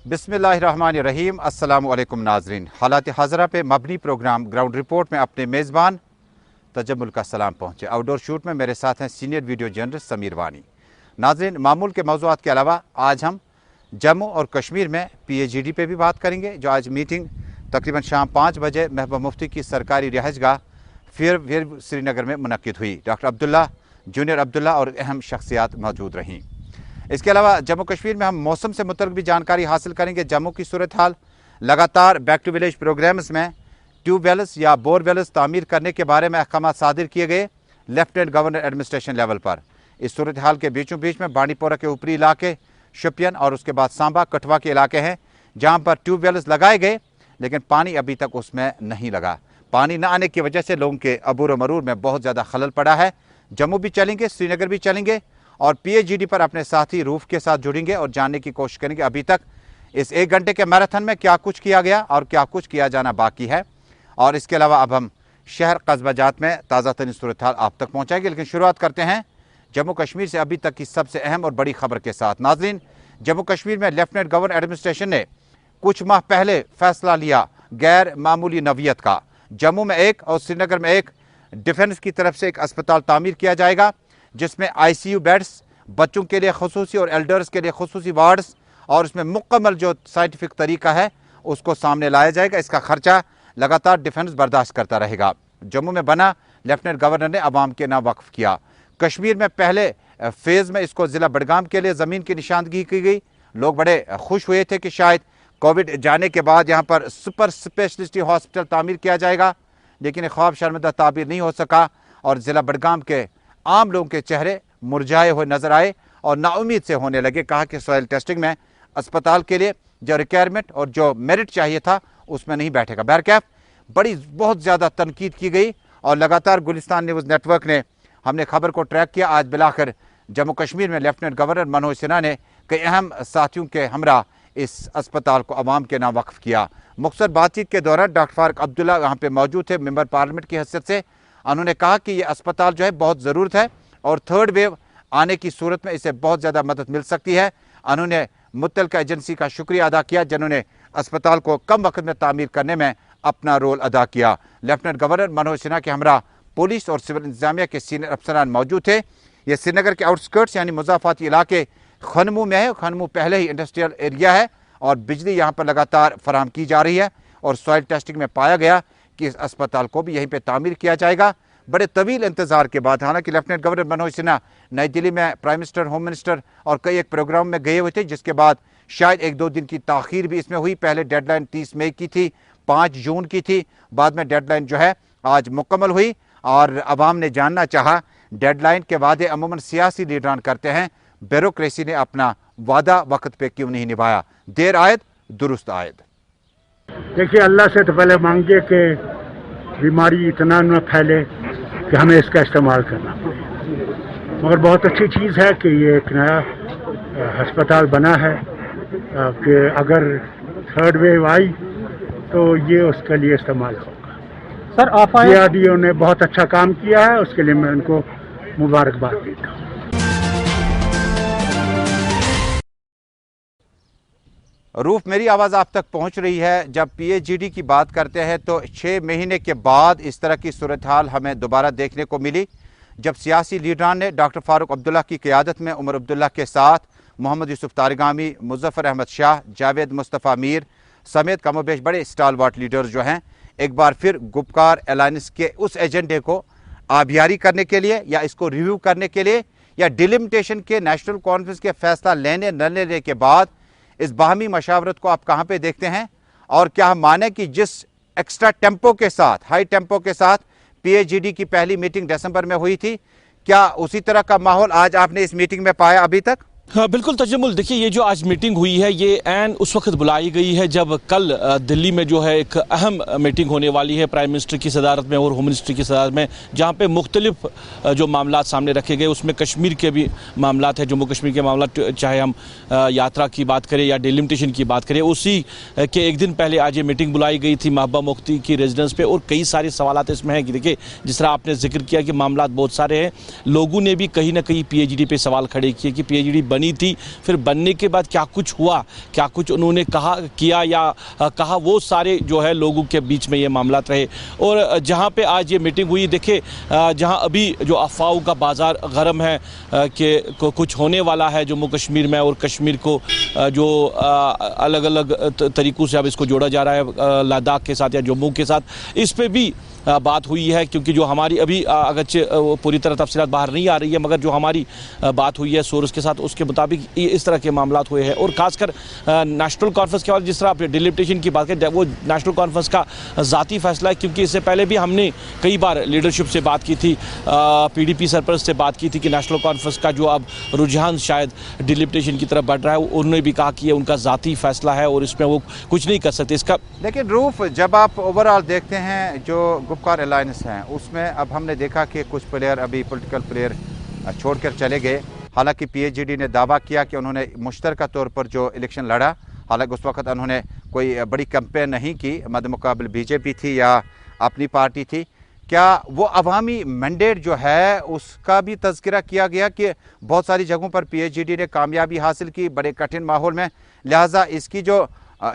बिस्मिल्लाहिर्रहमानिर्रहीम। अस्सलामु अलैकुम नाजरीन। हालात हाज़रा पे मबनी प्रोग्राम ग्राउंड रिपोर्ट में अपने मेज़बान तजम्मुल का सलाम पहुँचे। आउटडोर शूट में मेरे साथ हैं सीनियर वीडियो जर्नलिस्ट समीर वानी। नाजरीन, मामूल के मौज़ूआत के अलावा आज हम जम्मू और कश्मीर में PAGD पे भी बात करेंगे, जो आज मीटिंग तकरीबन शाम 5 बजे महबूबा मुफ्ती की सरकारी रिहाइशगाह फेयर श्रीनगर में मुनक्किद हुई। डॉक्टर अब्दुल्ला, जूनियर अब्दुल्ला और अहम शख्सियात मौजूद रहीं। इसके अलावा जम्मू कश्मीर में हम मौसम से मुतल्लिक़ भी जानकारी हासिल करेंगे। जम्मू की सूरत हाल, लगातार बैक टू विलेज प्रोग्राम्स में ट्यूबवेल्स या बोरवेल्स तामीर करने के बारे में अहकाम सादिर किए गए लेफ्टिनेंट गवर्नर एडमिनिस्ट्रेशन लेवल पर। इस सूरत हाल के बीचों बीच में बांडीपोरा के ऊपरी इलाके, शोपियान और उसके बाद सांबा कठवा के इलाके हैं, जहाँ पर ट्यूबवेल्स लगाए गए लेकिन पानी अभी तक उसमें नहीं लगा। पानी न आने की वजह से लोगों के अबूर मरूर में बहुत ज़्यादा खलल पड़ा है। जम्मू भी चलेंगे, श्रीनगर भी चलेंगे और PAGD पर अपने साथी रूफ के साथ जुड़ेंगे और जानने की कोशिश करेंगे अभी तक इस 1 घंटे के मैराथन में क्या कुछ किया गया और क्या कुछ किया जाना बाकी है। और इसके अलावा अब हम शहर कस्बा जात में ताज़ा तरीन सूरत हाल आप तक पहुँचाएंगे। लेकिन शुरुआत करते हैं जम्मू कश्मीर से अभी तक की सबसे अहम और बड़ी खबर के साथ। नाजरीन, जम्मू कश्मीर में लेफ्टिनेंट गवर्नर एडमिनिस्ट्रेशन ने कुछ माह पहले फैसला लिया गैर मामूली नवीयत का। जम्मू में एक और श्रीनगर में एक डिफेंस की तरफ से एक अस्पताल तामीर किया जाएगा, जिसमें ICU बेड्स, बच्चों के लिए खसूसी और एल्डर्स के लिए खसूसी वार्ड्स और उसमें मुकम्मल जो साइंटिफिक तरीका है उसको सामने लाया जाएगा। इसका खर्चा लगातार डिफेंस बर्दाश्त करता रहेगा। जम्मू में बना लेफ्टिनेंट गवर्नर ने अवाम के नाम वक्फ किया। कश्मीर में पहले फेज़ में इसको ज़िला बडगाम के लिए ज़मीन की निशानदगी की गई। लोग बड़े खुश हुए थे कि शायद कोविड जाने के बाद यहाँ पर सुपर स्पेशलिटी हॉस्पिटल तामीर किया जाएगा, लेकिन ये ख्वाब शर्मिंदा ताबीर नहीं हो सका और ज़िला बडगाम के आम लोगों के चेहरे मुरझाए हुए नजर आए और नाउमीद से होने लगे। कहा कि सॉइल टेस्टिंग में अस्पताल के लिए जो रिक्वायरमेंट और जो मेरिट चाहिए था उसमें नहीं बैठेगा। बहरकैफ बहुत ज़्यादा तनकीद की गई और लगातार गुलिस्तान न्यूज़ नेटवर्क ने हमने खबर को ट्रैक किया। आज बिलाखिर जम्मू कश्मीर में लेफ्टिनेंट गवर्नर मनोज सिन्हा ने कई अहम साथियों के हमरा इस अस्पताल को अवाम के नाम वक्फ किया। मुख्तसर बातचीत के दौरान डॉक्टर फारूक अब्दुल्ला यहाँ पे मौजूद थे, मेंबर पार्लियामेंट की हैसियत से। उन्होंने कहा कि ये अस्पताल जो है बहुत ज़रूरत है और थर्ड वेव आने की सूरत में इसे बहुत ज़्यादा मदद मिल सकती है। उन्होंने मुत्तलका एजेंसी का शुक्रिया अदा किया जिन्होंने अस्पताल को कम वक्त में तामीर करने में अपना रोल अदा किया। लेफ्टिनेंट गवर्नर मनोज सिन्हा के हमरा पुलिस और सिविल इंतजामिया के सीनियर अफसरान मौजूद थे। ये श्रीनगर के आउटस्कर्ट्स यानी मुज़ाफ़ाती इलाके खनमू में है। खनमू पहले ही इंडस्ट्रियल एरिया है और बिजली यहाँ पर लगातार फराहम की जा रही है और सॉइल टेस्टिंग में पाया गया कि इस अस्पताल को भी यहीं पे तामीर किया जाएगा। बड़े तवील इंतज़ार के बाद, हालांकि लेफ्टिनेंट गवर्नर मनोज सिन्हा नई दिल्ली में प्राइम मिनिस्टर, होम मिनिस्टर और कई एक प्रोग्राम में गए हुए थे, जिसके बाद शायद 1-2 दिन की ताख़ीर भी इसमें हुई। पहले डेडलाइन 30 मई की थी, 5 जून की थी, बाद में डेडलाइन जो है आज मुकम्मल हुई और अवाम ने जानना चाहा डेडलाइन के वादे अमूमन सियासी लीडरान करते हैं, ब्यूरोक्रेसी ने अपना वादा वक्त पे क्यों नहीं निभाया। देर आयद दुरुस्त आयद। देखिए, अल्लाह से तो पहले मांगे कि बीमारी इतना न फैले कि हमें इसका इस्तेमाल करना पड़े। मगर बहुत अच्छी चीज़ है कि ये एक नया अस्पताल बना है कि अगर थर्ड वेव आई तो ये उसके लिए इस्तेमाल होगा। सर, आप DRDO ने बहुत अच्छा काम किया है, उसके लिए मैं उनको मुबारकबाद देता हूँ। रूफ, मेरी आवाज़ आप तक पहुंच रही है। जब PAGD की बात करते हैं तो 6 महीने के बाद इस तरह की सूरत हाल हमें दोबारा देखने को मिली, जब सियासी लीडरान ने डॉक्टर फारूक अब्दुल्ला की क़यादत में उमर अब्दुल्ला के साथ मोहम्मद यूसुफ तारिगामी, मुज़फ़्फ़र अहमद शाह, जावेद मुस्तफ़ा मीर समेत कमोबेश बड़े स्टालवार्ट लीडर्स जो हैं एक बार फिर गुपकार अलायंस के उस एजेंडे को आबियारी करने के लिए या इसको रिव्यू करने के लिए या डिलिमिटेशन के नेशनल कॉन्फ्रेंस के फैसला लेने न लेने के बाद इस बाहमी मशावरत को आप कहाँ पे देखते हैं? और क्या हम माने कि जिस एक्स्ट्रा टेम्पो के साथ, हाई टेम्पो के साथ PAGD की पहली मीटिंग दिसंबर में हुई थी, क्या उसी तरह का माहौल आज आपने इस मीटिंग में पाया अभी तक? हाँ बिल्कुल तजम्मुल, देखिए ये जो आज मीटिंग हुई है ये ऐन उस वक्त बुलाई गई है जब कल दिल्ली में जो है एक अहम मीटिंग होने वाली है प्राइम मिनिस्टर की सदारत में और होम मिनिस्टर की सदारत में, जहाँ पे मुख्तलिफ जो मामला सामने रखे गए उसमें कश्मीर के भी मामला है, जम्मू कश्मीर के मामला, चाहे हम यात्रा की बात करें या डिलिमिटेशन की बात करें। उसी के एक दिन पहले आज ये मीटिंग बुलाई गई थी महबूबा मुफ्ती की रेजिडेंस पर और कई सारे सवाल इसमें हैं कि देखिए जिस तरह आपने जिक्र किया कि मामला बहुत सारे हैं, लोगों ने भी कहीं ना कहीं PAGD पे सवाल खड़े किए कि PAGD बनी थी, फिर बनने के बाद क्या कुछ हुआ, क्या कुछ उन्होंने कहा किया या कहा, वो सारे जो है लोगों के बीच में ये मामला रहे। और जहाँ पे आज ये मीटिंग हुई, देखिए जहाँ अभी जो अफवाहों का बाजार गर्म है कि कुछ होने वाला है जम्मू कश्मीर में, और कश्मीर को जो अलग अलग तरीक़ों से अब इसको जोड़ा जा रहा है लद्दाख के साथ या जम्मू के साथ, इस पे भी बात हुई है। क्योंकि जो हमारी अभी अगरचे पूरी तरह तफसीलात बाहर नहीं आ रही है, मगर जो हमारी बात हुई है सोर्स के साथ, उसके मुताबिक इस तरह के मामला हुए हैं। और खासकर नेशनल कॉन्फ्रेंस के बाद जिस तरह आप डिलिमिटेशन की बात करें, वो नेशनल कॉन्फ्रेंस का ज़ाती फैसला है। क्योंकि इससे पहले भी हमने कई बार लीडरशिप से बात की थी, PDP सरपरस्त से बात की थी कि नेशनल कॉन्फ्रेंस का जो अब रुझान शायद डिलिमिटेशन की तरफ बढ़ रहा है, उन्होंने भी कहा कि ये उनका ज़ाती फैसला है और इसमें वो कुछ नहीं कर सकते इसका। लेकिन रूफ, जब आप ओवरऑल देखते हैं जो गुपकार अलायंस हैं, उसमें अब हमने देखा कि कुछ प्लेयर अभी पॉलिटिकल प्लेयर छोड़कर चले गए। हालांकि PAGD ने दावा किया कि उन्होंने मुश्तरका तौर पर जो इलेक्शन लड़ा, हालांकि उस वक्त उन्होंने कोई बड़ी कैंपेन नहीं की, मद्देमुकाबिल BJP थी या अपनी पार्टी थी। क्या वो अवामी मैंडेट जो है उसका भी तज़किरा किया गया कि बहुत सारी जगहों पर PAGD ने कामयाबी हासिल की बड़े कठिन माहौल में, लिहाजा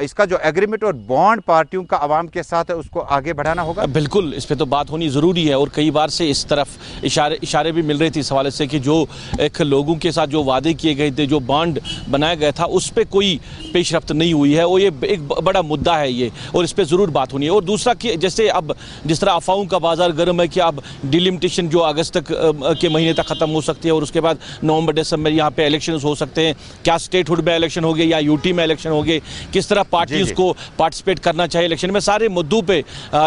इसका जो एग्रीमेंट और बॉन्ड पार्टियों का आवाम के साथ है उसको आगे बढ़ाना होगा? बिल्कुल, इस पे तो बात होनी ज़रूरी है। और कई बार से इस तरफ इशारे भी मिल रहे थे इस हवाले से कि जो एक लोगों के साथ जो वादे किए गए थे, जो बॉन्ड बनाया गया था, उस पर कोई पेशरफ्त नहीं हुई है। और ये एक बड़ा मुद्दा है ये, और इस पर ज़रूर बात होनी है। और दूसरा कि जैसे अब जिस तरह अफवाहों का बाजार गर्म है कि अब डिलिमिटेशन जो अगस्त तक के महीने तक ख़त्म हो सकती है और उसके बाद नवंबर दिसंबर यहाँ पे इलेक्शन हो सकते हैं। क्या स्टेटहुड में इलेक्शन हो गए या UT में इलेक्शन हो गए, किस तरह पार्टीज को पार्टिसिपेट करना चाहिए इलेक्शन में, सारे मुद्दों पे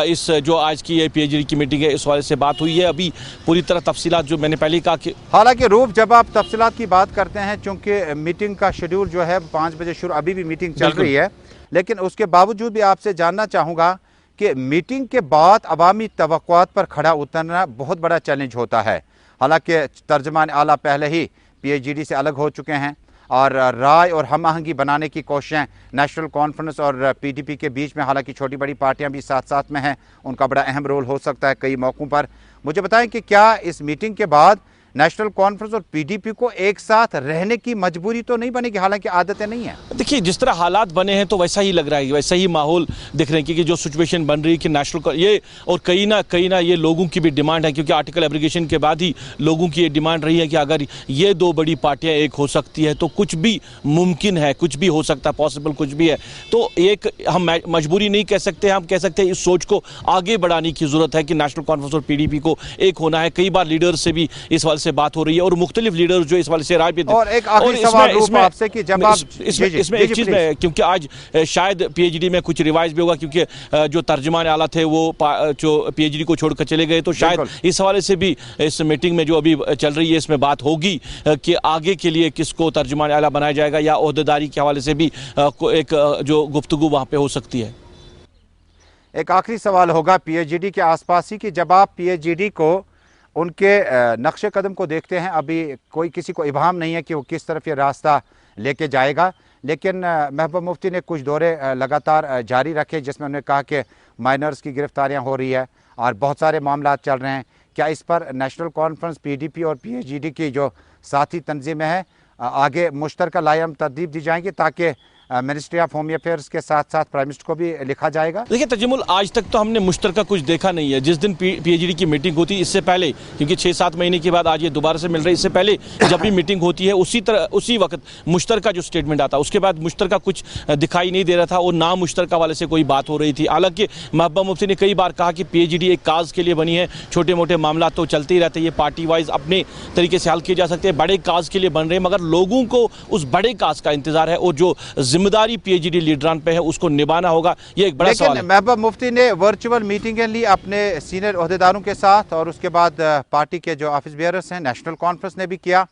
इस जो आज की ये PAGD की मीटिंग है इस वाले से बात हुई है। अभी पूरी तरह तफसीलात जो मैंने पहले कहा कि हालांकि रूप, जब आप तफसीलात की बात करते हैं, चूंकि मीटिंग का शेड्यूल जो है 5 बजे शुरू, अभी भी मीटिंग चल रही है, लेकिन उसके बावजूद भी आपसे जानना चाहूँगा कि मीटिंग के बाद अवामी तवक्कुआत पर खड़ा उतरना बहुत बड़ा चैलेंज होता है। हालांकि तर्जमान आला पहले ही PAGD से अलग हो चुके हैं और राय और हम आहंगी बनाने की कोशिशें नेशनल कॉन्फ्रेंस और PDP के बीच में, हालांकि छोटी बड़ी पार्टियां भी साथ साथ में हैं, उनका बड़ा अहम रोल हो सकता है कई मौक़ों पर। मुझे बताएं कि क्या इस मीटिंग के बाद नेशनल कॉन्फ्रेंस और PDP को एक साथ रहने की मजबूरी तो नहीं बनेगी? हालांकि आदतें नहीं हैं। देखिए, जिस तरह हालात बने हैं तो वैसा ही लग रहा है, वैसा ही माहौल दिख रहे हैं कि जो सिचुएशन बन रही है कि नेशनल ये और कहीं ना ये लोगों की भी डिमांड है, क्योंकि आर्टिकल एब्रिगेशन के बाद ही लोगों की ये डिमांड रही है कि अगर ये दो बड़ी पार्टियां एक हो सकती है तो कुछ भी मुमकिन है, कुछ भी हो सकता है, पॉसिबल कुछ भी है। तो एक हम मजबूरी नहीं कह सकते, हम कह सकते हैं इस सोच को आगे बढ़ाने की जरूरत है कि नेशनल कॉन्फ्रेंस और PDP को एक होना है। कई बार लीडर से भी इस वाले से बात हो रही है और मुख्तलिफ लीडर जो इस वाले से राय भी और एक आखिरी सवाल आपसे कि जब आप इसमें एक चीज में, क्योंकि आज शायद PAGD में कुछ रिवाइज भी होगा, क्योंकि जो तर्जमान आला थे वो जो PAGD को छोड़कर चले गए, तो शायद इस हवाले से भी इस मीटिंग में जो अभी चल रही है इसमें बात होगी कि आगे के लिए किसको तर्जमान आला बनाया जाएगा या ओहदेदारी के हवाले से भी एक जो गुफ्तगू वहां पे हो सकती है। एक आखिरी सवाल होगा PAGD के आसपास ही कि जब आप PAGD को उनके नक्शे कदम को देखते हैं, अभी कोई किसी को इबाम नहीं है कि वो किस तरफ ये रास्ता लेके जाएगा, लेकिन महबूब मुफ्ती ने कुछ दौरे लगातार जारी रखे जिसमें उन्होंने कहा कि माइनर्स की गिरफ्तारियां हो रही है और बहुत सारे मामला चल रहे हैं। क्या इस पर नेशनल कॉन्फ्रेंस, PDP और PAGD की जो साथी तंजीमें हैं आगे मुश्तरका लायम तरतीब दी जाएंगी ताकि मिनिस्ट्री ऑफ होम अफेयर्स के साथ साथ प्राइम मिनिस्टर को भी लिखा जाएगा? देखिए तजमुल, आज तक तो हमने मुश्तरका कुछ देखा नहीं है। जिस दिन PAGD की मीटिंग होती है, इससे पहले, क्योंकि 6-7 महीने के बाद आज ये दोबारा से मिल रही है, इससे पहले जब भी मीटिंग होती है उसी वक्त मुश्तरका जो स्टेटमेंट आता है, उसके बाद मुश्तरका कुछ दिखाई नहीं दे रहा था और ना मुश्तरका वाले से कोई बात हो रही थी। हालांकि महबूब मुफ्ती ने कई बार कहा कि PAGD एक काज के लिए बनी है, छोटे मोटे मामला तो चलते ही रहते हैं, ये पार्टी वाइज अपने तरीके से हल किए जा सकते हैं, बड़े काज के लिए बन रहे हैं, मगर लोगों को उस बड़े काज का इंतजार है और जो जिम्मेदारी PAGD लीडरान पे है उसको निभाना होगा। ये एक बड़ा सवाल है। महबूब मुफ्ती ने वर्चुअल मीटिंगें ली अपने सीनियर ओहदेदारों के साथ और उसके बाद पार्टी के जो ऑफिस बेयरर्स हैं, नेशनल कॉन्फ्रेंस ने भी किया,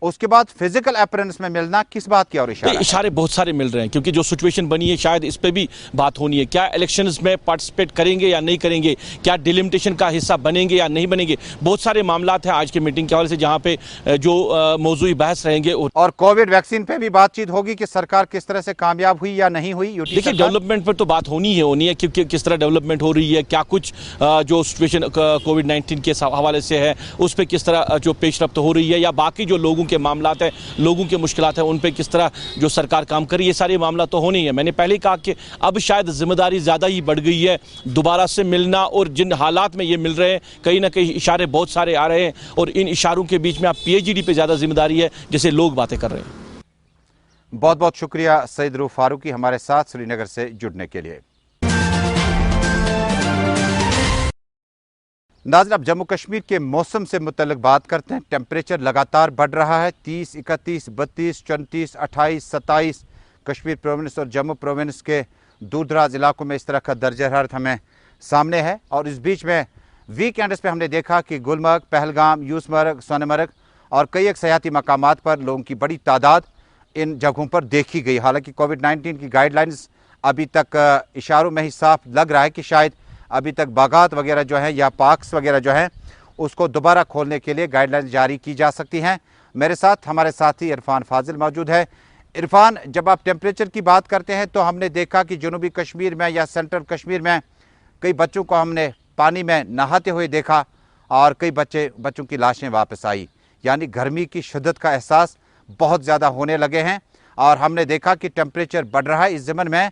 उसके बाद फिजिकल अपीयरेंस में मिलना किस बात की और इशारे बहुत सारे मिल रहे हैं, क्योंकि जो सिचुएशन बनी है शायद इस पे भी बात होनी है। क्या इलेक्शंस में पार्टिसिपेट करेंगे या नहीं करेंगे, क्या डिलिमिटेशन का हिस्सा बनेंगे या नहीं बनेंगे, बहुत सारे मामला हैं आज की मीटिंग के हवाले से जहां पे जो मौजूदी बहस रहेंगे। और कोविड वैक्सीन पे भी बातचीत होगी कि सरकार किस तरह से कामयाब हुई या नहीं हुई। देखिए डेवलपमेंट पर तो बात होनी है क्योंकि किस तरह डेवलपमेंट हो रही है, क्या कुछ जो सिचुएशन कोविड-19 के हवाले से है उस पर किस तरह जो पेशरफ्त हो रही है, या बाकी जो लोगों के मामलात हैं, लोगों के मुश्किलात हैं, उन पर किस तरह जो सरकार काम करे, ये सारे मामला तो होने ही है। मैंने पहले ही कहा कि अब शायद जिम्मेदारी ज़्यादा ही बढ़ गई है, दोबारा से मिलना और जिन हालात में ये मिल रहे हैं, कहीं ना कहीं इशारे बहुत सारे आ रहे हैं और इन इशारों के बीच में अब PhD पे ज़्यादा जिम्मेदारी है जैसे लोग बातें कर रहे हैं। बहुत बहुत शुक्रिया सईद रूफ फारूकी हमारे साथ श्रीनगर से जुड़ने के लिए। नाज़रीन, अब जम्मू कश्मीर के मौसम से मुतल्लिक बात करते हैं। टेम्परेचर लगातार बढ़ रहा है। 30, 31, 32, 34, 28, 27 कश्मीर प्रोविंस और जम्मू प्रोविंस के दूर दराज इलाकों में इस तरह का दर्जा हरारत हमें सामने है। और इस बीच में वीकेंड्स पे हमने देखा कि गुलमर्ग, पहलगाम, यूसमर्ग, सोनमर्ग और कई एक सयाती मकामात पर लोगों की बड़ी तादाद इन जगहों पर देखी गई। हालांकि कोविड-19 की गाइडलाइंस अभी तक इशारों में ही साफ लग रहा है कि शायद अभी तक बागात वगैरह जो है या पार्क्स वगैरह जो है उसको दोबारा खोलने के लिए गाइडलाइंस जारी की जा सकती हैं। मेरे साथ हमारे साथी इरफान फाजिल मौजूद है। इरफान, जब आप टेम्परेचर की बात करते हैं तो हमने देखा कि जनूबी कश्मीर में या सेंट्रल कश्मीर में कई बच्चों को हमने पानी में नहाते हुए देखा और कई बच्चों की लाशें वापस आई, यानी गर्मी की शिद्दत का एहसास बहुत ज़्यादा होने लगे हैं। और हमने देखा कि टेम्परेचर बढ़ रहा है। इस ज़मन में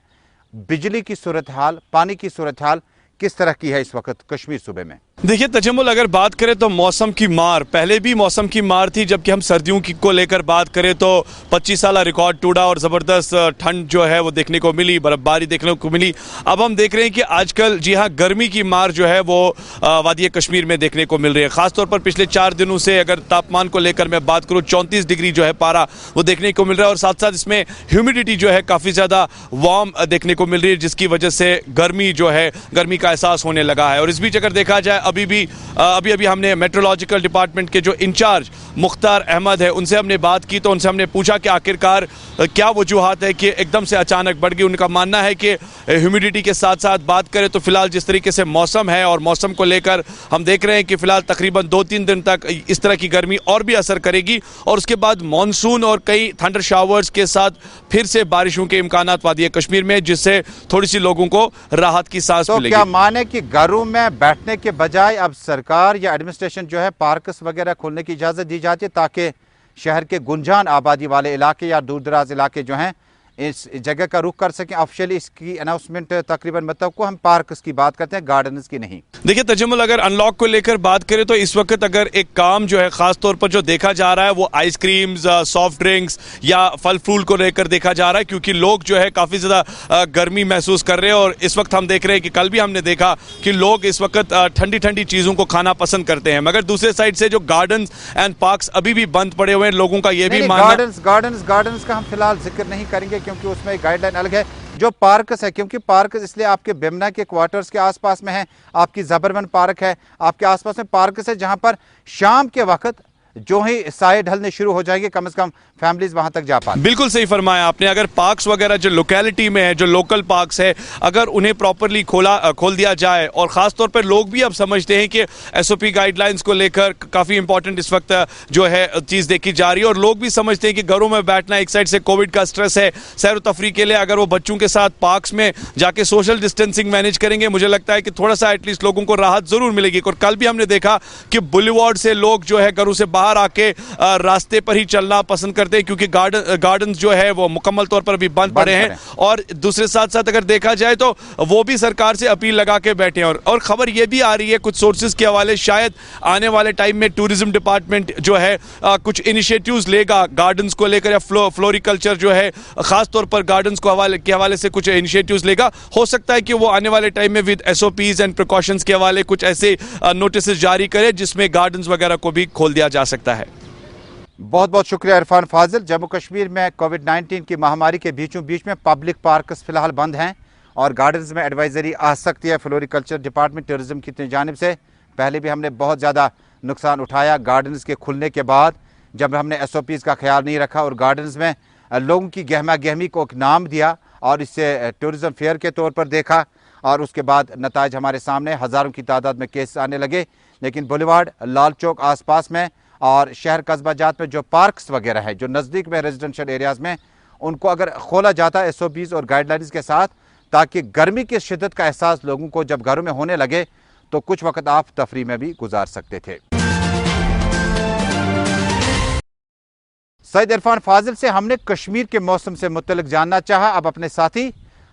बिजली की सूरत हाल, पानी की सूरत हाल किस तरह की है इस वक्त कश्मीर सूबे में? देखिए तजम्मुल, अगर बात करें तो मौसम की मार पहले भी मौसम की मार थी, जबकि हम सर्दियों की को लेकर बात करें तो 25 साल रिकॉर्ड टूटा और ज़बरदस्त ठंड जो है वो देखने को मिली, बर्फबारी देखने को मिली। अब हम देख रहे हैं कि आजकल जी हाँ गर्मी की मार जो है वो वादी कश्मीर में देखने को मिल रही है। ख़ासतौर पर पिछले 4 दिनों से अगर तापमान को लेकर मैं बात करूँ 34 डिग्री जो है पारा वो देखने को मिल रहा है और साथ साथ इसमें ह्यूमिडिटी जो है काफ़ी ज़्यादा वार्म देखने को मिल रही है, जिसकी वजह से गर्मी का एहसास होने लगा है। और इस बीच अगर देखा जाए अभी हमने मेट्रोलॉजिकल डिपार्टमेंट के जो इंचार्ज मुख्तार अहमद है उनसे हमने बात की, तो उनसे हमने पूछा कि आखिरकार क्या वजूहात है कि एकदम से अचानक बढ़ गई। उनका मानना है कि ह्यूमिडिटी के साथ साथ बात करें तो फिलहाल जिस तरीके से मौसम है और मौसम को लेकर हम देख रहे हैं कि फिलहाल तकरीबन 2-3 दिन तक इस तरह की गर्मी और भी असर करेगी और उसके बाद मानसून और कई थंडर शावर्स के साथ फिर से बारिशों के इम्कानात वादी कश्मीर में, जिससे थोड़ी सी लोगों को राहत की सांस मिलेगी। क्या माने कि घरों में बैठने के बजाय अब सरकार या एडमिनिस्ट्रेशन जो है पार्क्स वगैरह खोलने की इजाज़त दी जाती है ताकि शहर के गुंजान आबादी वाले इलाके या दूर दराज इलाके जो हैं इस जगह का रुख कर सकें? ऑफिशियली इसकी अनाउंसमेंट तकरीबन मतलब को हम पार्क्स की बात करते हैं, गार्डन्स की नहीं। देखिए तजम्मुल, अगर अनलॉक को लेकर बात करें तो इस वक्त अगर एक काम जो है खास तौर पर जो देखा जा रहा है वो आइसक्रीम्स, सॉफ्ट ड्रिंक्स या फल फूल को लेकर देखा जा रहा है, क्योंकि लोग जो है काफ़ी ज़्यादा गर्मी महसूस कर रहे हैं। और इस वक्त हम देख रहे हैं कि कल भी हमने देखा कि लोग इस वक्त ठंडी ठंडी चीज़ों को खाना पसंद करते हैं, मगर दूसरे साइड से जो गार्डन्स एंड पार्क्स अभी भी बंद पड़े हुए हैं, लोगों का ये भी मानना गार्डन्स का हम फिलहाल जिक्र नहीं करेंगे क्योंकि उसमें एक गाइडलाइन अलग है। जो पार्क्स है, क्योंकि पार्क्स इसलिए आपके बेमना के क्वार्टर्स के आसपास में है, आपकी जबरवन पार्क है, आपके आसपास में पार्क्स है जहां पर शाम के वक्त जो ही साए ढलने शुरू हो जाएंगे कम से कम फैमिलीज वहां तक जा पाए। बिल्कुल सही फरमाया आपने। अगर पार्क्स वगैरह जो लोकेलिटी में है, जो लोकल पार्क्स है, अगर उन्हें प्रॉपरली खोल दिया जाए और खास तौर पर लोग भी अब समझते हैं कि SOP गाइडलाइंस को लेकर काफी इंपॉर्टेंट इस वक्त जो है चीज देखी जा रही है और लोग भी समझते हैं कि घरों में बैठना एक साइड से कोविड का स्ट्रेस है, सैर तफरी के लिए अगर वो बच्चों के साथ पार्क्स में जाके सोशल डिस्टेंसिंग मैनेज करेंगे, मुझे लगता है कि थोड़ा सा एटलीस्ट लोगों को राहत जरूर मिलेगी। और कल भी हमने देखा कि बुलेवार्ड से लोग जो है घरों से बाहर आके रास्ते पर ही चलना पसंद करते हैं, क्योंकि गार्डन जो है वो मुकम्मल तौर पर अभी बंद पड़े हैं। और दूसरे साथ साथ अगर देखा जाए तो वो भी सरकार से अपील लगा के बैठे हैं। और खबर ये भी आ रही है कुछ सोर्सेज के हवाले, शायद आने वाले टाइम में टूरिज्म डिपार्टमेंट जो है कुछ इनिशिएटिव्स लेगा गार्डन्स को लेकर, या फ्लोरिकल्चर जो है खास तौर पर गार्डन्स को हवाले से कुछ इनिशिएटिव्स लेगा। हो सकता है कि वो आने वाले टाइम में विद SOPs एंड प्रिकॉशंस के हवाले कुछ ऐसे नोटिस जारी करे जिसमें गार्डन्स वगैरह को भी खोल दिया जा सकता है। बहुत बहुत शुक्रिया इरफान फाजिल। जम्मू कश्मीर में कोविड-19 की महामारी के बीचों बीच में पब्लिक पार्क्स फिलहाल बंद हैं और गार्डन्स में एडवाइजरी आ सकती है फ्लोरिकल्चर डिपार्टमेंट टूरिज्म की जानिब से। पहले भी हमने बहुत ज़्यादा नुकसान उठाया गार्डन्स के खुलने के बाद, जब हमने SOPs का ख्याल नहीं रखा और गार्डन्स में लोगों की गहमा गहमी को एक नाम दिया और इसे टूरिज्म फेयर के तौर पर देखा और उसके बाद नताइज हमारे सामने हज़ारों की तादाद में केस आने लगे। लेकिन बुलेवार्ड, लाल चौक आसपास में और शहर कस्बा जात में जो पार्क्स वगैरह है जो नज़दीक में रेजिडेंशियल एरियाज़ में, उनको अगर खोला जाता है SOPs और गाइडलाइंस के साथ, ताकि गर्मी की शिद्दत का एहसास लोगों को जब घरों में होने लगे तो कुछ वक्त आप तफरी में भी गुजार सकते थे। सईद इरफान फाजिल से हमने कश्मीर के मौसम से मुतल्लिक जानना चाहा। अब अपने साथी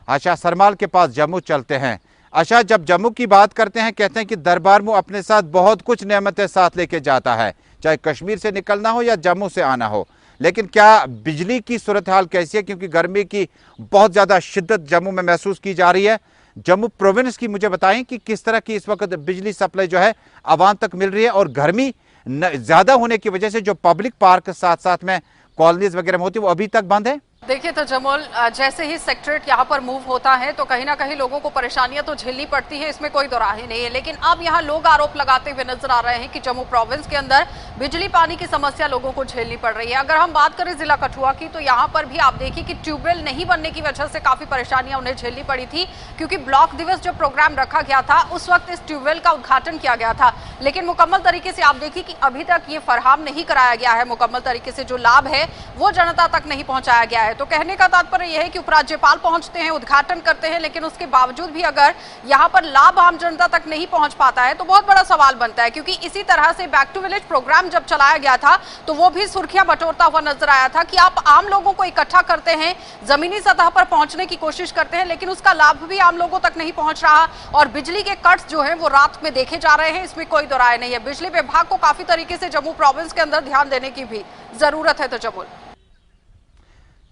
आशा सरमाल के पास जम्मू चलते हैं। आशा, जब जम्मू की बात करते हैं कहते हैं कि दरबार मुँह अपने साथ बहुत कुछ नेमतें साथ लेके जाता है, चाहे कश्मीर से निकलना हो या जम्मू से आना हो। लेकिन क्या बिजली की सूरत हाल कैसी है? क्योंकि गर्मी की बहुत ज़्यादा शिद्दत जम्मू में महसूस की जा रही है। जम्मू प्रोविंस की मुझे बताएं कि किस तरह की इस वक्त बिजली सप्लाई जो है आवाम तक मिल रही है, और गर्मी ज़्यादा होने की वजह से जो पब्लिक पार्क साथ साथ में कॉलोनीज वगैरह में होती है वो अभी तक बंद है। देखिए तजम्मुल, जैसे ही सेक्रेटरीट यहाँ पर मूव होता है तो कहीं ना कहीं लोगों को परेशानियां तो झेलनी पड़ती है, इसमें कोई दो राह ही नहीं है। लेकिन अब यहाँ लोग आरोप लगाते हुए नजर आ रहे हैं कि जम्मू प्रोविंस के अंदर बिजली पानी की समस्या लोगों को झेलनी पड़ रही है। अगर हम बात करें जिला कठुआ की तो यहाँ पर भी आप देखिए कि ट्यूबवेल नहीं बनने की वजह से काफी परेशानियां उन्हें झेलनी पड़ी थी, क्योंकि ब्लॉक दिवस जो प्रोग्राम रखा गया था उस वक्त इस ट्यूबवेल का उद्घाटन किया गया था, लेकिन मुकम्मल तरीके से आप देखिए कि अभी तक ये फराहम नहीं कराया गया है। मुकम्मल तरीके से जो लाभ है वो जनता तक नहीं पहुंचाया गया है। तो कहने का तात्पर्य यह है कि उपराज्यपाल पहुंचते हैं, उद्घाटन करते हैं, लेकिन उसके बावजूद भी अगर यहां पर लाभ आम जनता तक नहीं पहुंच पाता है तो बहुत बड़ा सवाल बनता है। क्योंकि इसी तरह से बैक टू विलेज प्रोग्राम जब चलाया गया था तो वो भी सुर्खियां बटोरता हुआ नजर आया था कि आप आम लोगों को इकट्ठा करते हैं, जमीनी सतह पर पहुंचने की कोशिश करते हैं, लेकिन उसका लाभ भी आम लोगों तक नहीं पहुंच रहा। और बिजली के कट्स जो है वो रात में देखे जा रहे हैं, इसमें कोई दो राय नहीं है। बिजली विभाग को काफी तरीके से जम्मू प्रोविंस के अंदर ध्यान देने की भी जरूरत है। तो जम्मू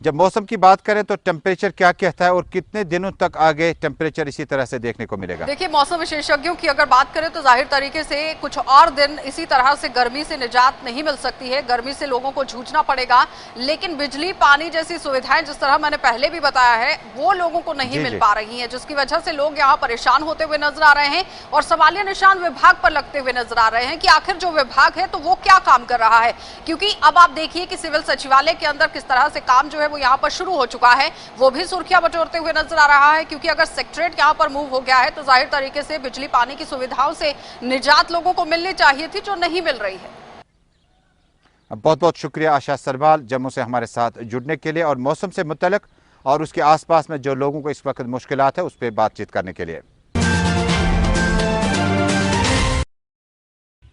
जब मौसम की बात करें तो टेम्परेचर क्या कहता है और कितने दिनों तक आगे टेम्परेचर इसी तरह से देखने को मिलेगा? देखिए, मौसम विशेषज्ञों की अगर बात करें तो जाहिर तरीके से कुछ और दिन इसी तरह से गर्मी से निजात नहीं मिल सकती है, गर्मी से लोगों को जूझना पड़ेगा। लेकिन बिजली पानी जैसी सुविधाएं जिस तरह मैंने पहले भी बताया है वो लोगों को नहीं मिल पा रही है, जिसकी वजह से लोग यहाँ परेशान होते हुए नजर आ रहे हैं और सवालिया निशान विभाग पर लगते हुए नजर आ रहे हैं कि आखिर जो विभाग है तो वो क्या काम कर रहा है। क्योंकि अब आप देखिए कि सिविल सचिवालय के अंदर किस तरह से काम जो है वो यहाँ पर शुरू हो चुका है, वो भी सुर्खियां बटोरते हुए नजर आ रहा है। क्योंकि अगर सेक्रेटरीट यहां पर मूव हो गया है तो जाहिर तरीके से बिजली पानी की सुविधाओं से निजात लोगों को मिलनी चाहिए थी, जो नहीं मिल रही है। बहुत बहुत शुक्रिया आशा सरवाल जम्मू से हमारे साथ जुड़ने के लिए और मौसम से मुतल्लिक और उसके आसपास में जो लोगों को इस वक्त मुश्किलात है उस पर बातचीत करने के लिए।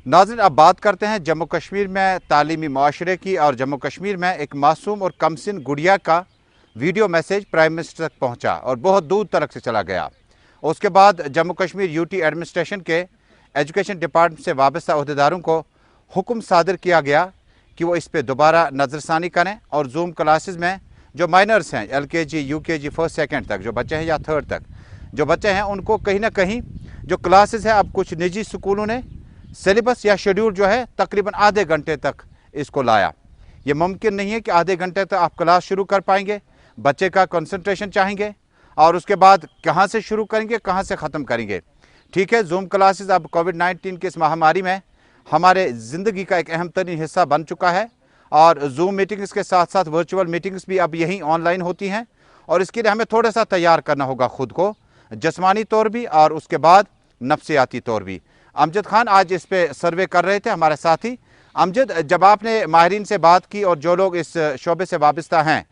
नाज़रीन, अब बात करते हैं जम्मू कश्मीर में तालीमी मुआशरे की। और जम्मू कश्मीर में एक मासूम और कमसिन गुड़िया का वीडियो मैसेज प्राइम मिनिस्टर तक पहुंचा और बहुत दूर तक से चला गया। उसके बाद जम्मू कश्मीर यूटी एडमिनिस्ट्रेशन के एजुकेशन डिपार्टमेंट से वाबस्ता अहदेदारों को हुक्म सादर किया गया कि वो इस पर दोबारा नज़रसानी करें और जूम क्लासेस में जो माइनर्स हैं LKG UKG फर्स्ट सेकेंड तक जो बच्चे हैं या थर्ड तक जो बच्चे हैं उनको कहीं ना कहीं जो क्लासेस है, अब कुछ निजी स्कूलों ने सिलेबस या शेड्यूल जो है तकरीबन आधे घंटे तक इसको लाया। ये मुमकिन नहीं है कि आधे घंटे तक आप क्लास शुरू कर पाएंगे, बच्चे का कंसंट्रेशन चाहेंगे और उसके बाद कहाँ से शुरू करेंगे, कहाँ से ख़त्म करेंगे। ठीक है, जूम क्लासेस अब कोविड-19 की इस महामारी में हमारे ज़िंदगी का एक अहम तरीन हिस्सा बन चुका है और जूम मीटिंग्स के साथ साथ वर्चुअल मीटिंग्स भी अब यहीं ऑनलाइन होती हैं और इसके लिए हमें थोड़ा सा तैयार करना होगा खुद को, जिस्मानी तौर भी और उसके बाद नफ्सियाती तौर भी। अमजद खान आज इस पे सर्वे कर रहे थे, हमारे साथी। अमजद, जब आपने माहिरीन से बात की और जो लोग इस शोबे से वाबस्ता हैं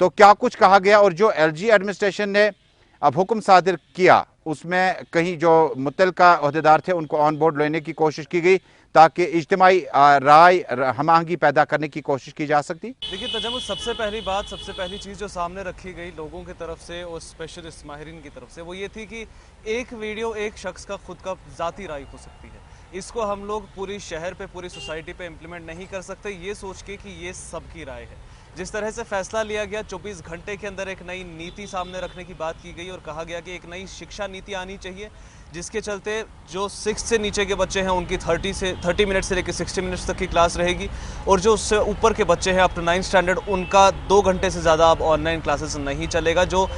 तो क्या कुछ कहा गया और जो LG एडमिनिस्ट्रेशन ने अब हुक्म सादिर किया उसमें कहीं जो मुतल्लिका अहदेदार थे उनको ऑन बोर्ड लेने की कोशिश की गई ताकि इज्तिमाई राय हम आहंगी पैदा करने की कोशिश की जा सकती? देखिए तजम्मुल, सबसे पहली चीज़ जो सामने रखी गई लोगों की तरफ से और स्पेशलिस्ट माहिरीन की तरफ से वो ये थी कि एक वीडियो एक शख्स का खुद का ज़ाती राय हो सकती है, इसको हम लोग पूरी शहर पे पूरी सोसाइटी पे इम्प्लीमेंट नहीं कर सकते ये सोच के कि ये सबकी राय है। जिस तरह से फैसला लिया गया 24 घंटे के अंदर एक नई नीति सामने रखने की बात की गई और कहा गया कि एक नई शिक्षा नीति आनी चाहिए जिसके चलते जो 6 से नीचे के बच्चे हैं उनकी 30 मिनट से लेकर 60 मिनट्स तक की क्लास रहेगी और जो उससे ऊपर के बच्चे हैं अप टू 9th स्टैंडर्ड उनका 2 घंटे से ज़्यादा अब ऑनलाइन क्लासेस नहीं चलेगा, जो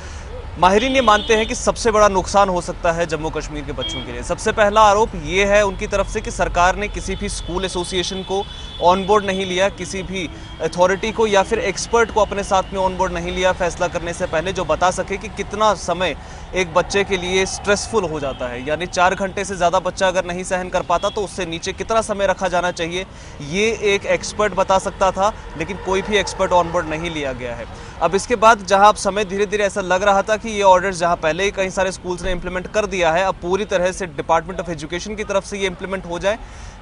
माहिरीन ये मानते हैं कि सबसे बड़ा नुकसान हो सकता है जम्मू कश्मीर के बच्चों के लिए। सबसे पहला आरोप ये है उनकी तरफ से कि सरकार ने किसी भी स्कूल एसोसिएशन को ऑन बोर्ड नहीं लिया, किसी भी अथॉरिटी को या फिर एक्सपर्ट को अपने साथ में ऑन बोर्ड नहीं लिया फैसला करने से पहले, जो बता सके कि कितना समय एक बच्चे के लिए स्ट्रेसफुल हो जाता है। यानी 4 घंटे से ज़्यादा बच्चा अगर नहीं सहन कर पाता तो उससे नीचे कितना समय रखा जाना चाहिए ये एक एक्सपर्ट बता सकता था, लेकिन कोई भी एक्सपर्ट ऑन बोर्ड नहीं लिया गया है। अब इसके बाद जहां अब समय धीरे धीरे ऐसा लग रहा था कि ये ऑर्डर्स जहां पहले ही कई सारे स्कूल्स ने इंप्लीमेंट कर दिया है, अब पूरी तरह से डिपार्टमेंट ऑफ एजुकेशन की तरफ से ये इंप्लीमेंट हो जाए,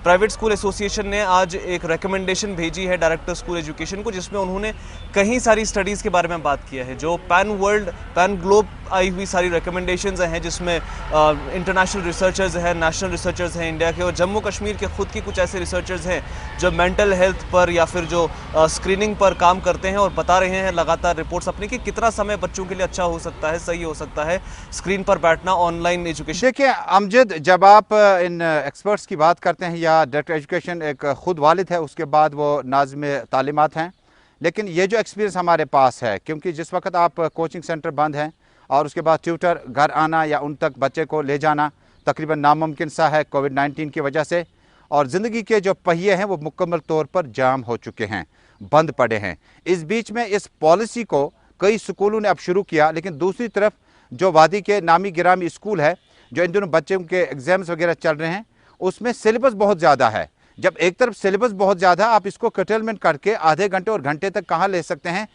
प्राइवेट स्कूल एसोसिएशन ने आज एक रिकमेंडेशन भेजी है डायरेक्टर स्कूल एजुकेशन को, जिसमें उन्होंने कई सारी स्टडीज़ के बारे में बात किया है। जो पैन ग्लोब आई हुई सारी रिकमेंडेशंस हैं, जिसमें इंटरनेशनल रिसर्चर्स हैं, नेशनल रिसर्चर्स हैं इंडिया के, और जम्मू कश्मीर के खुद की कुछ ऐसे रिसर्चर्स हैं जो मेंटल हेल्थ पर या फिर जो स्क्रीनिंग पर काम करते हैं और बता रहे हैं लगातार रिपोर्ट्स अपनी कि कितना समय बच्चों के लिए अच्छा हो सकता है, सही हो सकता है स्क्रीन पर बैठना, ऑनलाइन एजुकेशन। देखिए अमजद, जब आप इन एक्सपर्ट्स की बात करते हैं या डायरेक्टर एजुकेशन एक खुद वालिद है, उसके बाद वो नाज़िम तालीमात हैं, लेकिन ये जो एक्सपीरियंस हमारे पास है, क्योंकि जिस वक्त आप कोचिंग सेंटर बंद हैं और उसके बाद ट्यूटर घर आना या उन तक बच्चे को ले जाना तकरीबन नामुमकिन सा है कोविड-19 की वजह से, और ज़िंदगी के जो पहिए हैं वो मुकम्मल तौर पर जाम हो चुके हैं, बंद पड़े हैं। इस बीच में इस पॉलिसी को कई स्कूलों ने अब शुरू किया, लेकिन दूसरी तरफ जो वादी के नामी गिरामी स्कूल है, जो इन दिनों बच्चों के एग्ज़ाम्स वगैरह चल रहे हैं, उसमें सिलेबस बहुत ज़्यादा है। जब एक तरफ सिलेबस बहुत ज़्यादा, आप इसको कटेलमेंट करके आधे घंटे और घंटे तक कहाँ ले सकते हैं?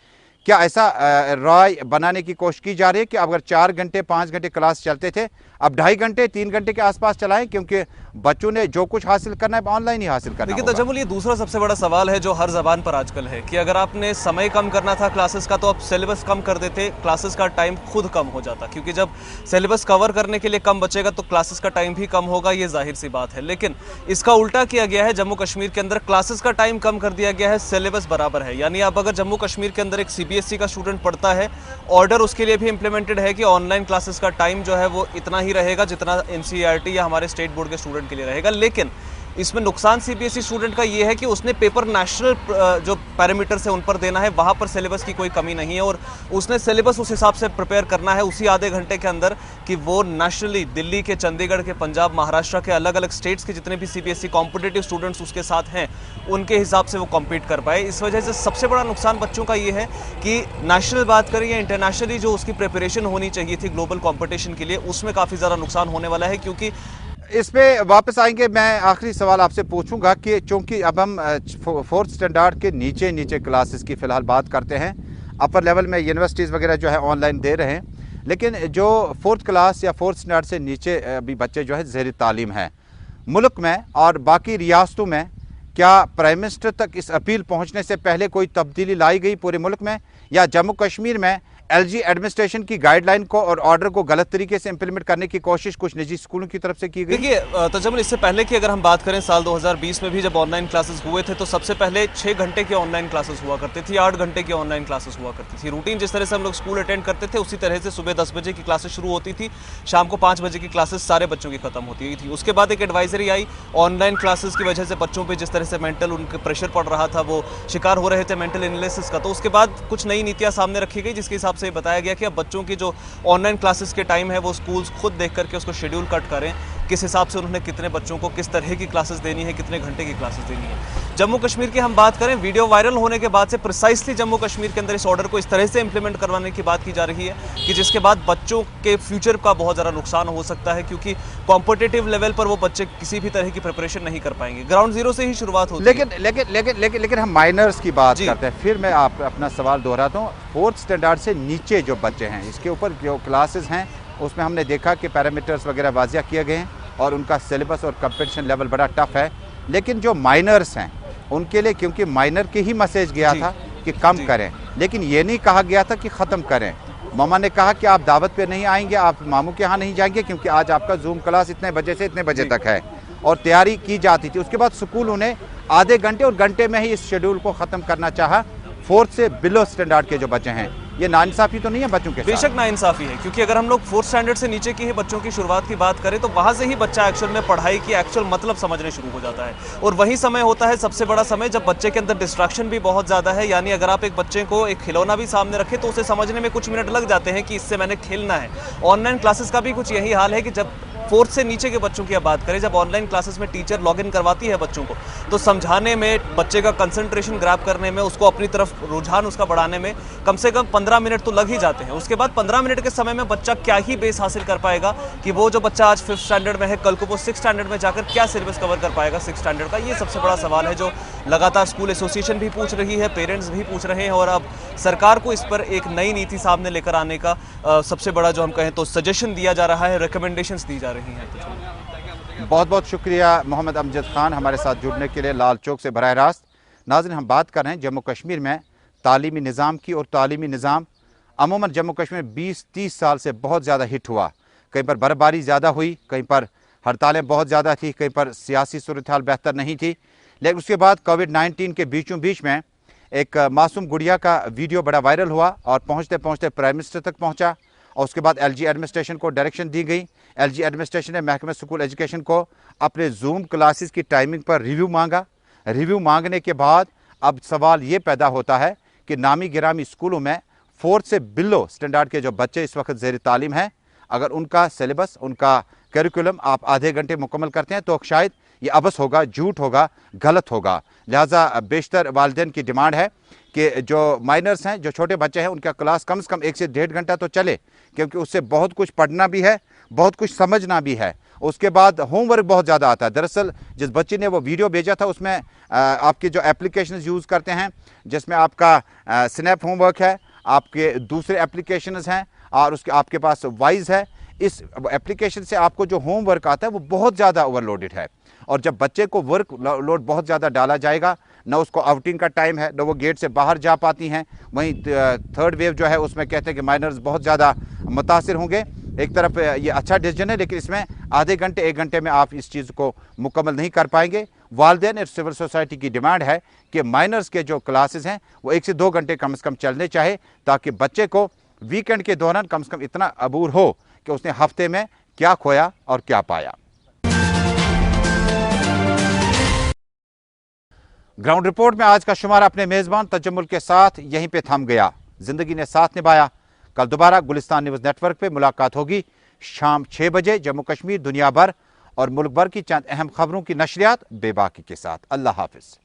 क्या ऐसा राय बनाने की कोशिश की जा रही है कि अगर 4 घंटे 5 घंटे क्लास चलते थे, अब 2.5 घंटे 3 घंटे के आसपास चलाएं, क्योंकि बच्चों ने जो कुछ हासिल करना है ऑनलाइन ही हासिल करना है। देखिए तजम्मुल, ये दूसरा सबसे बड़ा सवाल है जो हर ज़बान पर आजकल है कि अगर आपने समय कम करना था क्लासेस का तो आप सिलेबस कम कर देते, क्लासेस का टाइम खुद कम हो जाता, क्योंकि जब सिलेबस कवर करने के लिए कम बचेगा तो क्लासेस का टाइम भी कम होगा, ये जाहिर सी बात है। लेकिन इसका उल्टा किया गया है, जम्मू कश्मीर के अंदर क्लासेस का टाइम कम कर दिया गया है, सिलेबस बराबर है। यानी अब अगर जम्मू कश्मीर के अंदर एक CBSE का स्टूडेंट पढ़ता है, ऑर्डर उसके लिए भी इंप्लीमेंटेड है कि ऑनलाइन क्लासेस का टाइम जो है वो इतना ही रहेगा जितना NCERT या हमारे स्टेट बोर्ड के स्टूडेंट के लिए रहेगा। लेकिन इसमें नुकसान CBSE स्टूडेंट का ये है कि उसने पेपर नेशनल जो पैरामीटर्स है उन पर देना है, वहाँ पर सिलेबस की कोई कमी नहीं है और उसने सिलेबस उस हिसाब से प्रिपेयर करना है उसी आधे घंटे के अंदर कि वो नेशनली दिल्ली के, चंडीगढ़ के, पंजाब, महाराष्ट्र के अलग अलग स्टेट्स के जितने भी CBSE कॉम्पिटिटिव स्टूडेंट्स उसके साथ हैं उनके हिसाब से वो कम्पीट कर पाए। इस वजह से सबसे बड़ा नुकसान बच्चों का ये है कि नेशनल बात करें या इंटरनेशनली जो उसकी प्रिपरेशन होनी चाहिए थी ग्लोबल कॉम्पिटिशन के लिए, उसमें काफ़ी ज़्यादा नुकसान होने वाला है। क्योंकि इस पे वापस आएंगे, मैं आखिरी सवाल आपसे पूछूंगा कि चूंकि अब हम 4th स्टैंडर्ड के नीचे क्लासेस की फ़िलहाल बात करते हैं, अपर लेवल में यूनिवर्सिटीज़ वगैरह जो है ऑनलाइन दे रहे हैं, लेकिन जो 4th क्लास या 4th स्टैंडर्ड से नीचे अभी बच्चे जो है ज़ेरी तालीम है मुल्क में और बाकी रियासतों में, क्या प्राइम मिनिस्टर तक इस अपील पहुँचने से पहले कोई तब्दीली लाई गई पूरे मुल्क में, या जम्मू कश्मीर में LG एडमिनिस्ट्रेशन की गाइडलाइन को और ऑर्डर को गलत तरीके से इंप्लीमेंट करने की कोशिश कुछ निजी स्कूलों की तरफ से की गई? देखिए तजम्मुल, इससे पहले की अगर हम बात करें साल 2020 में भी जब ऑनलाइन क्लासेस हुए थे तो सबसे पहले 6 घंटे की ऑनलाइन क्लासेस हुआ करती थी, 8 घंटे की ऑनलाइन क्लासेस हुआ करती थी। रूटीन जिस तरह से हम लोग स्कूल अटेंड करते थे उसी तरह से सुबह 10 बजे की क्लासेस शुरू होती थी, शाम को 5 बजे की क्लासेस सारे बच्चों की खत्म होती थी। उसके बाद एक एडवाइजरी आई, ऑनलाइन क्लासेस की वजह से बच्चों पर जिस तरह से मेंटल उनके प्रेशर पड़ रहा था, वो शिकार हो रहे थे मेंटल इलनेसेस का, तो उसके बाद कुछ नई नीतियाँ सामने रखी गई जिसके हिसाब से बताया गया कि अब बच्चों की जो ऑनलाइन क्लासेस के टाइम है वो स्कूल्स खुद देख करके उसको शेड्यूल कट करें, किस हिसाब से उन्होंने कितने बच्चों को किस तरह की क्लासेस देनी है, कितने घंटे की क्लासेस देनी है। जम्मू कश्मीर की हम बात करें, वीडियो वायरल होने के बाद से प्रिसाइसली जम्मू कश्मीर के अंदर इस ऑर्डर को इस तरह से इंप्लीमेंट करवाने की बात की जा रही है कि जिसके बाद बच्चों के फ्यूचर का बहुत ज़्यादा नुकसान हो सकता है, क्योंकि कॉम्पिटिटिव लेवल पर वो बच्चे किसी भी तरह की प्रिपरेशन नहीं कर पाएंगे, ग्राउंड जीरो से ही शुरुआत होती है। लेकिन हम माइनर्स की बात करते हैं, फिर मैं आप अपना सवाल दोहराता हूँ। 4th स्टैंडर्ड से नीचे जो बच्चे हैं, इसके ऊपर जो क्लासेस हैं उसमें हमने देखा कि पैरामीटर्स वगैरह वाजिया किए गए हैं और उनका सिलेबस और कंपटीशन लेवल बड़ा टफ है। लेकिन जो माइनर्स हैं उनके लिए, क्योंकि माइनर की ही मैसेज गया था कि कम करें, लेकिन ये नहीं कहा गया था कि ख़त्म करें। मामा ने कहा कि आप दावत पे नहीं आएंगे, आप मामू के यहाँ नहीं जाएंगे, क्योंकि आज आपका जूम क्लास इतने बजे से इतने बजे तक है, और तैयारी की जाती थी। उसके बाद स्कूलों ने आधे घंटे और घंटे में ही इस शेड्यूल को ख़त्म करना चाहा। 4th से बिलो स्टैंडर्ड के जो बच्चे हैं, ये नाइंसाफ़ी तो नहीं है बच्चों के साथ? बेशक नाइंसाफ़ी है, क्योंकि अगर हम लोग 4th स्टैंडर्ड से नीचे की ही बच्चों की शुरुआत की बात करें तो वहाँ से ही बच्चा एक्चुअल में पढ़ाई की एक्चुअल मतलब समझने शुरू हो जाता है, और वही समय होता है सबसे बड़ा समय जब बच्चे के अंदर डिस्ट्रैक्शन भी बहुत ज़्यादा है। यानी अगर आप एक बच्चे को एक खिलौना भी सामने रखें तो उसे समझने में कुछ मिनट लग जाते हैं कि इससे मैंने खेलना है। ऑनलाइन क्लासेस का भी कुछ यही हाल है कि जब 4th से नीचे के बच्चों की बात करें, जब ऑनलाइन क्लासेस में टीचर लॉगिन करवाती है बच्चों को, तो समझाने में, बच्चे का कंसंट्रेशन ग्रैब करने में, उसको अपनी तरफ रुझान उसका बढ़ाने में कम से कम 15 मिनट तो लग ही जाते हैं। उसके बाद 15 मिनट के समय में बच्चा क्या ही बेस हासिल कर पाएगा कि वो जो बच्चा आज 5th स्टैंडर्ड में है, कल को वो 6th स्टैंडर्ड में जाकर क्या सिलेबस कवर कर पाएगा 6th स्टैंडर्ड का। ये सबसे बड़ा सवाल है जो लगातार स्कूल एसोसिएशन भी पूछ रही है, पेरेंट्स भी पूछ रहे हैं, और अब सरकार को इस पर एक नई नीति सामने लेकर आने का सबसे बड़ा जो हम कहें तो सजेशन दिया जा रहा है, रिकमेंडेशंस दी जा रही हैं। बहुत बहुत शुक्रिया मोहम्मद अमजद खान हमारे साथ जुड़ने के लिए लाल चौक से बराह रास्त। नाज़रीन, हम बात कर रहे हैं जम्मू कश्मीर में तालीमी निज़ाम की, और तालीमी निज़ाम अमूमन जम्मू कश्मीर 20-30 साल से बहुत ज़्यादा हिट हुआ। कहीं पर बर्फबारी ज़्यादा हुई, कहीं पर हड़तालें बहुत ज़्यादा थी, कहीं पर सियासी सूरत हाल बेहतर नहीं थी। लेकिन उसके बाद कोविड-19 के बीचों बीच में एक मासूम गुड़िया का वीडियो बड़ा वायरल हुआ और पहुँचते पहुँचते प्राइम मिनिस्टर तक पहुँचा, और उसके बाद LG एडमिनिस्ट्रेशन को डायरेक्शन दी गई। LG एडमिनिस्ट्रेशन ने महकमे स्कूल एजुकेशन को अपने जूम क्लासेस की टाइमिंग पर रिव्यू मांगा। रिव्यू मांगने के बाद अब सवाल ये पैदा होता है कि नामी गिरामी स्कूलों में 4th से बिलो स्टैंडर्ड के जो बच्चे इस वक्त ज़ेर तालीम हैं, अगर उनका सिलेबस, उनका करिकुलम आप आधे घंटे मुकम्मल करते हैं तो शायद ये अबस होगा, झूठ होगा, गलत होगा। लिहाजा बेशतर वालिदैन की डिमांड है कि जो माइनर्स हैं, जो छोटे बच्चे हैं, उनका क्लास कम से कम 1 से 1.5 घंटा तो चले, क्योंकि उससे बहुत कुछ पढ़ना भी है, बहुत कुछ समझना भी है। उसके बाद होमवर्क बहुत ज़्यादा आता है। दरअसल जिस बच्चे ने वो वीडियो भेजा था उसमें आपके जो एप्लीकेशंस यूज़ करते हैं, जिसमें आपका स्नैप होमवर्क है, आपके दूसरे एप्लीकेशंस हैं, और उसके आपके पास वाइज है। इस एप्लीकेशन से आपको जो होमवर्क आता है वो बहुत ज़्यादा ओवरलोडेड है, और जब बच्चे को वर्क लोड बहुत ज़्यादा डाला जाएगा, न उसको आउटिंग का टाइम है, न वो गेट से बाहर जा पाती हैं। वहीं 3rd वेव जो है उसमें कहते हैं कि माइनर्स बहुत ज़्यादा मुतासिर होंगे। एक तरफ ये अच्छा डिसीजन है, लेकिन इसमें आधे घंटे 1 घंटे में आप इस चीज़ को मुकम्मल नहीं कर पाएंगे। वालिदैन और सिविल सोसाइटी की डिमांड है कि माइनर्स के जो क्लासेस हैं वो 1 से 2 घंटे कम से कम चलने चाहिए, ताकि बच्चे को वीकेंड के दौरान कम से कम इतना अबूर हो कि उसने हफ्ते में क्या खोया और क्या पाया। ग्राउंड रिपोर्ट में आज का शुमारा अपने मेज़बान तजम्मुल के साथ यहीं पे थम गया। जिंदगी ने साथ निभाया। कल दोबारा गुलिस्तान न्यूज़ नेटवर्क पे मुलाकात होगी शाम 6 बजे जम्मू कश्मीर, दुनिया भर और मुल्क भर की चंद अहम खबरों की नशरियात बेबाकी के साथ। अल्लाह हाफिज।